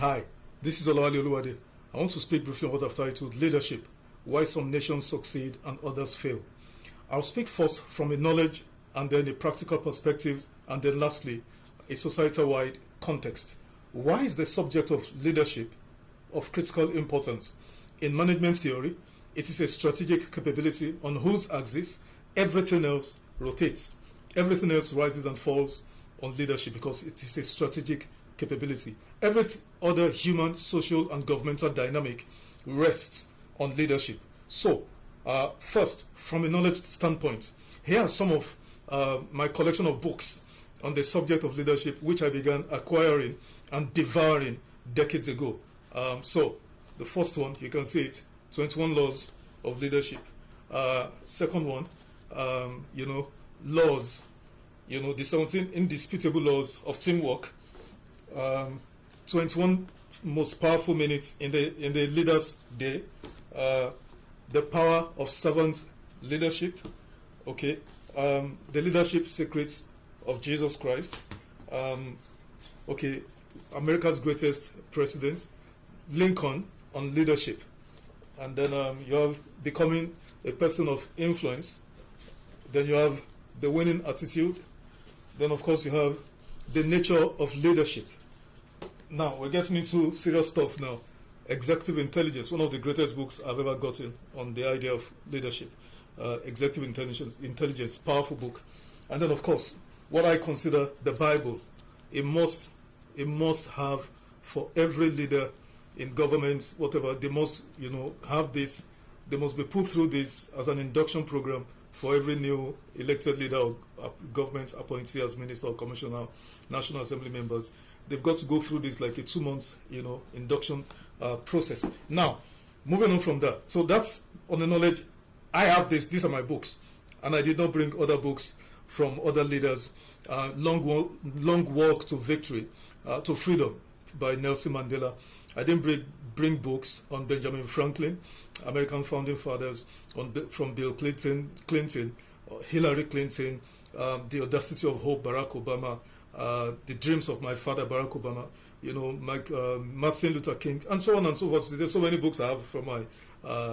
Hi, this is Olawale Oluwade. I want to speak briefly on what I've titled Leadership, Why Some Nations Succeed and Others Fail. I'll speak first from a knowledge and then a practical perspective, and then lastly, a societal-wide context. Why is the subject of leadership of critical importance? In management theory, it is a strategic capability on whose axis everything else rotates. Everything else rises and falls on leadership because it is a strategic capability. Every other human, social, and governmental dynamic rests on leadership. So, first, from a knowledge standpoint, here are some of my collection of books on the subject of leadership, which I began acquiring and devouring decades ago. So, the first one, you can see it, 21 Laws of Leadership. Second one, laws, the 17 indisputable laws of teamwork. 21 most powerful minutes in the leader's day. The power of servant leadership. Okay. The leadership secrets of Jesus Christ. Okay. America's greatest president, Lincoln, on leadership. And then you have becoming a person of influence. Then you have the winning attitude. Then, of course, you have the nature of leadership. Now, we're getting into serious stuff now. Executive Intelligence, one of the greatest books I've ever gotten on the idea of leadership. Executive Intelligence, powerful book. And then, of course, what I consider the Bible, a must have for every leader in government, whatever. They must, have this. They must be put through this as an induction program for every new elected leader or government appointee as minister or commissioner, National Assembly members. They've got to go through this like a 2 months, induction process. Now, moving on from that. So that's on the knowledge. I have this. These are my books. And I did not bring other books from other leaders. Long Walk to Victory, to Freedom by Nelson Mandela. I didn't bring books on Benjamin Franklin, American founding fathers, from Bill Clinton, Hillary Clinton, The Audacity of Hope, Barack Obama, The Dreams of My Father, Barack Obama, Martin Luther King, and so on and so forth. There's so many books I have from my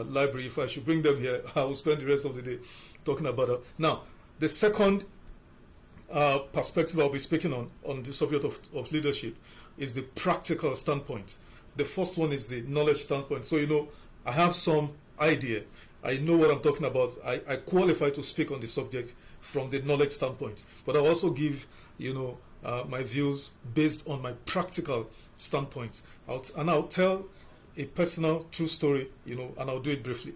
library. If I should bring them here, I will spend the rest of the day talking about that. Now, the second perspective I'll be speaking on the subject of leadership is the practical standpoint. The first one is the knowledge standpoint. So, I have some idea. I know what I'm talking about. I qualify to speak on the subject from the knowledge standpoint. But I'll also give, my views based on my practical standpoint. I'll tell a personal true story, and I'll do it briefly.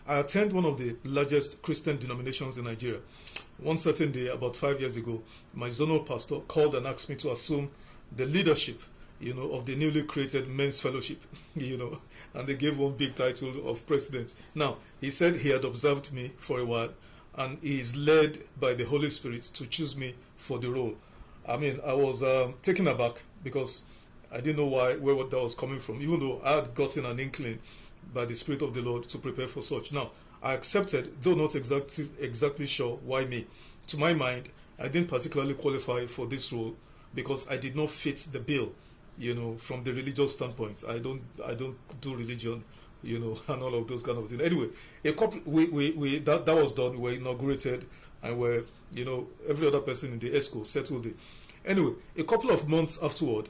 I attend one of the largest Christian denominations in Nigeria. One certain day, about 5 years ago, my zonal pastor called and asked me to assume the leadership of the newly created men's fellowship, and they gave one big title of president. Now, he said he had observed me for a while, and he is led by the Holy Spirit to choose me for the role. I mean, I was taken aback because I didn't know where that was coming from, even though I had gotten an inkling by the Spirit of the Lord to prepare for such. Now, I accepted, though not exactly sure why me. To my mind, I didn't particularly qualify for this role because I did not fit the bill. From the religious standpoint, I don't do religion, and all of those kind of things. Anyway, that was done. We were inaugurated, and every other person in the ESCO settled it. Anyway, a couple of months afterward,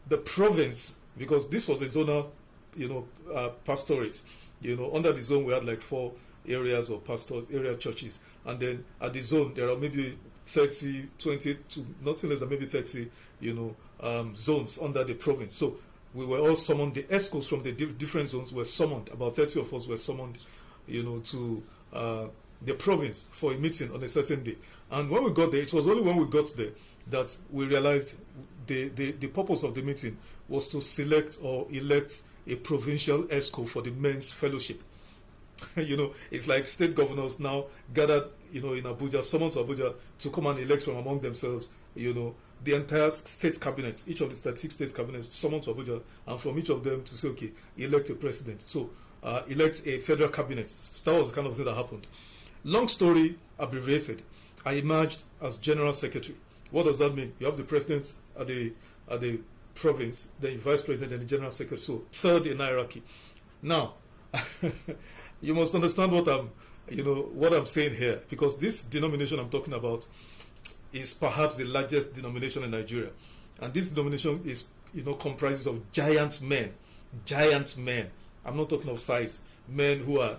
the province, because this was a zonal, pastorate, under the zone we had like 4 areas of pastors, area churches, and then at the zone there are maybe 30, 20 to nothing less than maybe 30, zones under the province. So we were all summoned. The ESCOs from the different zones were summoned. About 30 of us were summoned, to the province for a meeting on a certain day. And when we got there, it was only when we got there that we realized the purpose of the meeting was to select or elect a provincial ESCO for the men's fellowship. It's like state governors now gathered, in Abuja, summoned to Abuja to come and elect from among themselves, the entire state cabinet, each of the 36 state cabinets summoned to Abuja, and from each of them to say, okay, elect a president. So, elect a federal cabinet. So that was the kind of thing that happened. Long story abbreviated, I emerged as general secretary. What does that mean? You have the president at the province, then vice president, then the general secretary. So third in hierarchy. Now, you must understand what I'm saying here, because this denomination I'm talking about is perhaps the largest denomination in Nigeria, and this denomination is comprises of giant men. Giant men. I'm not talking of size. Men who are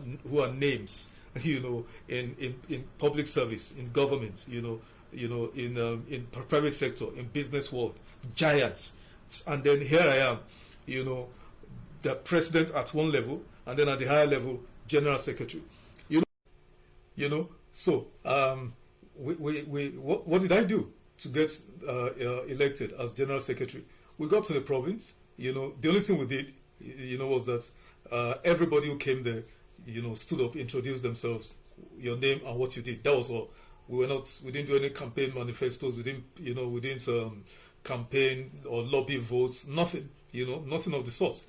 names. In public service, in government. In private sector, in business world. Giants. And then here I am. The president at one level, and then at the higher level, general secretary. So what did I do to get elected as general secretary? We got to the province. The only thing we did, was that everybody who came there, stood up, introduced themselves, your name and what you did. That was all. We didn't do any campaign manifestos. We didn't campaign or lobby votes. Nothing. Nothing of the sort.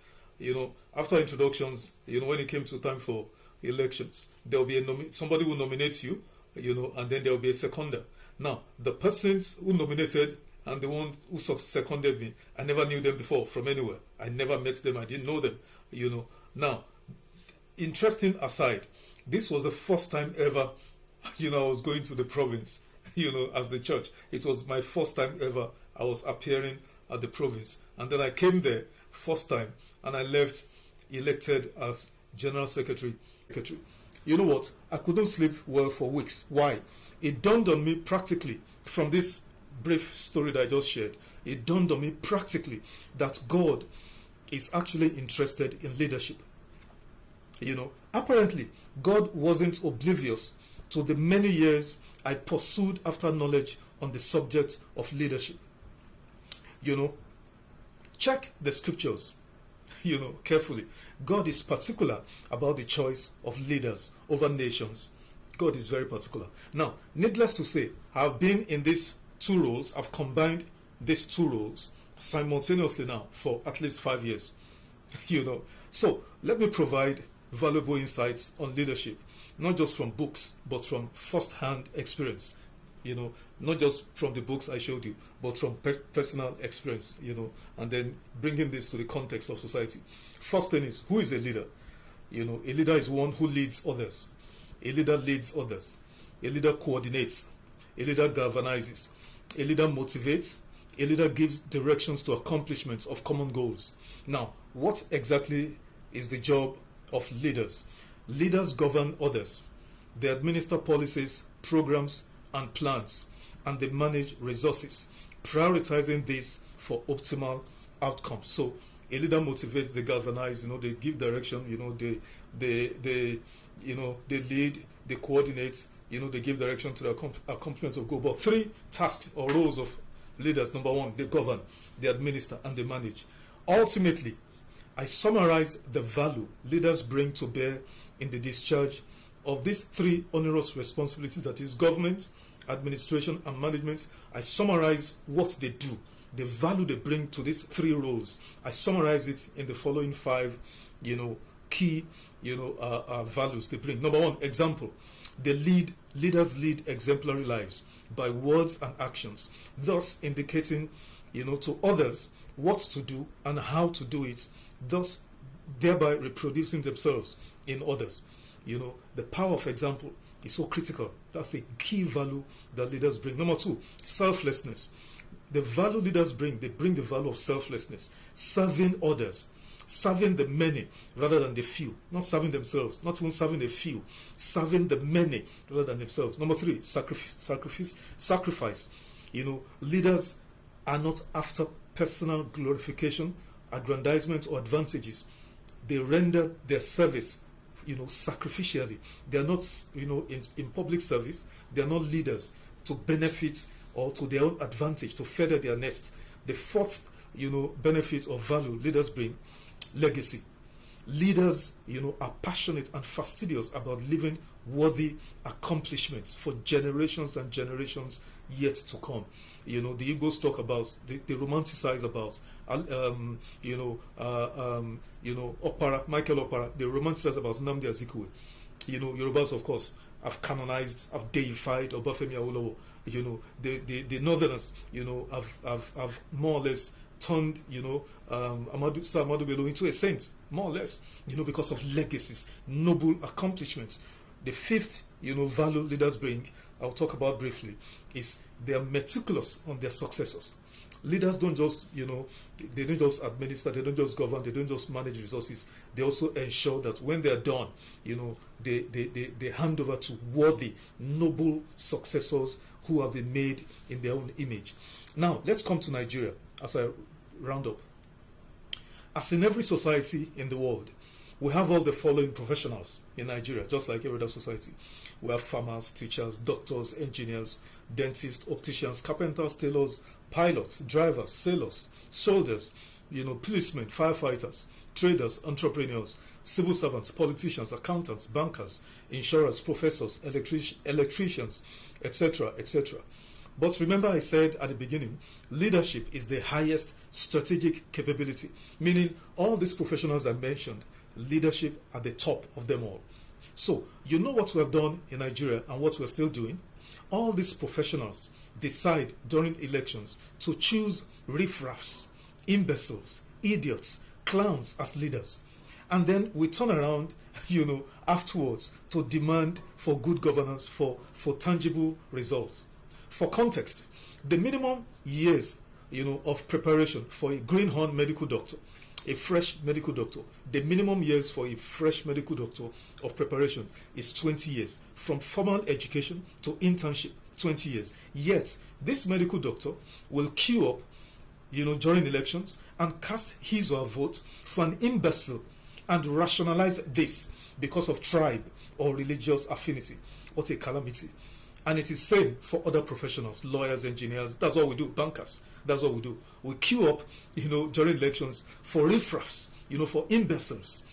After introductions, when it came to time for elections, there will be somebody who nominates you, and then there will be a seconder. Now, the persons who nominated and the one who seconded me, I never knew them before from anywhere. I never met them. I didn't know them. Now, interesting aside, this was the first time ever, I was going to the province, as the church. It was my first time ever I was appearing at the province. And then I came there first time, and I left elected as general secretary. You know what? I couldn't sleep well for weeks. Why? It dawned on me practically from this brief story that I just shared. It dawned on me practically that God is actually interested in leadership. Apparently, God wasn't oblivious to the many years I pursued after knowledge on the subject of leadership. Check the scriptures, carefully. God is particular about the choice of leaders over nations. God is very particular. Now, needless to say, I've been in these two roles. I've combined these two roles simultaneously now for at least 5 years. So let me provide valuable insights on leadership, not just from books, but from first-hand experience. Not just from the books I showed you, but from personal experience, and then bringing this to the context of society. First thing is, who is a leader? A leader is one who leads others. A leader leads others. A leader coordinates. A leader galvanizes. A leader motivates. A leader gives directions to accomplishments of common goals. Now, what exactly is the job of leaders? Leaders govern others. They administer policies, programs, and plans, and they manage resources, prioritizing this for optimal outcomes. So a leader motivates, they galvanize, they give direction, they lead, they coordinate, they give direction to the accomplishment of goal. But three tasks or roles of leaders: number one, they govern, they administer, and they manage. Ultimately, I summarize the value leaders bring to bear in the discharge of these three onerous responsibilities, that is government, administration, and management. I summarize what they do, the value they bring to these three roles. I summarize it in the following 5, key, values they bring. Number one, example. Leaders lead exemplary lives by words and actions, thus indicating, to others what to do and how to do it, thus thereby reproducing themselves in others. The power of example is so critical. That's a key value that leaders bring. Number 2, selflessness. The value leaders bring, they bring the value of selflessness, serving others, serving the many rather than the few, not serving themselves, not even serving the few, serving the many rather than themselves. Number 3, sacrifice. Leaders are not after personal glorification, aggrandizement, or advantages. They render their service sacrificially. They are not, in public service. They are not leaders to benefit or to their own advantage, to further their nest. The fourth, benefit or value leaders bring: legacy. Leaders, are passionate and fastidious about leaving worthy accomplishments for generations and generations yet to come. The Igbos talk about, they romanticize about, Michael Opara, they romanticize about Nnamdi Azikiwe. Yorubas, of course, have canonized, have deified Obafemi Awolowo. The Northerners, have more or less, turned, Sir Ahmadu Bello into a saint, more or less, because of legacies, noble accomplishments. The fifth, value leaders bring, I'll talk about briefly, is they are meticulous on their successors. Leaders don't just, they don't just administer, they don't just govern, they don't just manage resources. They also ensure that when they are done, they hand over to worthy, noble successors who have been made in their own image. Now, let's come to Nigeria as I round up. As in every society in the world, we have all the following professionals in Nigeria, just like every other society. We have farmers, teachers, doctors, engineers, dentists, opticians, carpenters, tailors, pilots, drivers, sailors, soldiers, policemen, firefighters, traders, entrepreneurs, civil servants, politicians, accountants, bankers, insurers, professors, electricians, etc., etc. But remember I said at the beginning, leadership is the highest strategic capability, meaning all these professionals I mentioned, leadership at the top of them all. So, what we have done in Nigeria and what we're still doing? All these professionals decide during elections to choose riffraffs, imbeciles, idiots, clowns as leaders. And then we turn around, afterwards to demand for good governance, for tangible results. For context, the minimum years, of preparation for a greenhorn medical doctor, a fresh medical doctor, the minimum years for a fresh medical doctor of preparation is 20 years. From formal education to internship, 20 years. Yet, this medical doctor will queue up, during elections and cast his or her vote for an imbecile and rationalize this because of tribe or religious affinity. What a calamity. And it is same for other professionals, lawyers, engineers. That's what we do, bankers. That's what we do. We queue up, during elections for riffraffs, for imbeciles,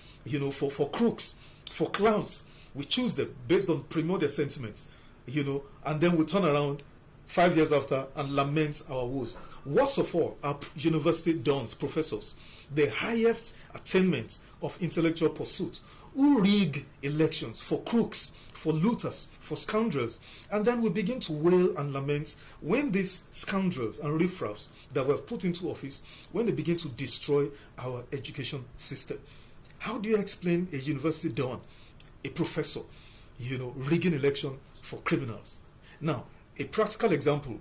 for crooks, for clowns. We choose them based on primordial sentiments, and then we turn around 5 years after and lament our woes. Worst of all, our university dons, professors, the highest attainment of intellectual pursuit, who rig elections for crooks, for looters, for scoundrels. And then we begin to wail and lament when these scoundrels and riffraffs that were put into office, when they begin to destroy our education system. How do you explain a university don, a professor, rigging election for criminals? Now, a practical example,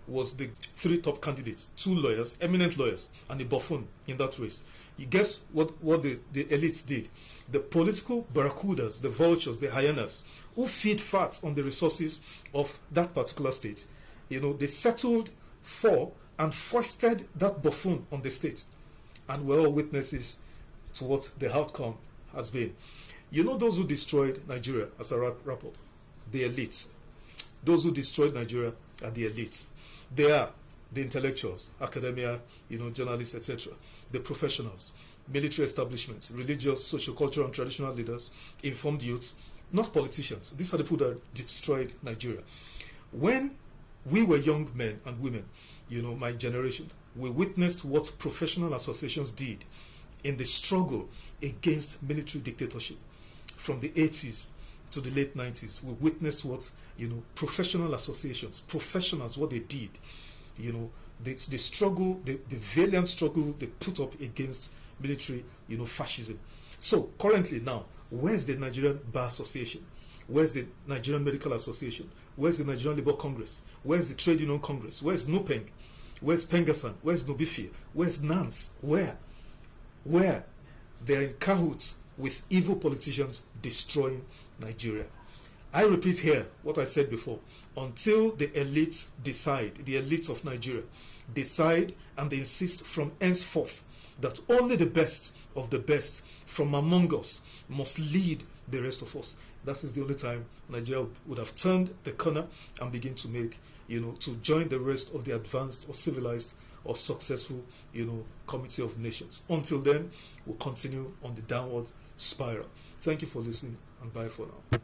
was the three top candidates, 2 lawyers, eminent lawyers, and a buffoon in that race. You guess what the elites did? The political barracudas, the vultures, the hyenas, who feed fat on the resources of that particular state, they settled for and foisted that buffoon on the state. And we're all witnesses to what the outcome has been. Those who destroyed Nigeria, as I wrap up, the elites. Those who destroyed Nigeria are the elites. They are the intellectuals, academia, journalists, etc., the professionals, military establishments, religious, social-cultural and traditional leaders, informed youths, not politicians. These are the people that destroyed Nigeria. When we were young men and women, my generation, we witnessed what professional associations did in the struggle against military dictatorship. From the 80s to the late 90s, we witnessed what, professional associations, professionals, what they did, the struggle, the valiant struggle they put up against military, fascism. So currently now, where's the Nigerian Bar Association? Where's the Nigerian Medical Association? Where's the Nigerian Labour Congress? Where's the Trade Union Congress? Where's NUPENG? Where's Pengasan? Where's Nobifia? Where's NANS? Where? They're in cahoots with evil politicians destroying Nigeria. I repeat here what I said before. Until the elites decide, the elites of Nigeria decide and they insist from henceforth that only the best of the best from among us must lead the rest of us. That is the only time Nigeria would have turned the corner and begin to make, to join the rest of the advanced or civilized or successful, community of nations. Until then, we'll continue on the downward spiral. Thank you for listening and bye for now.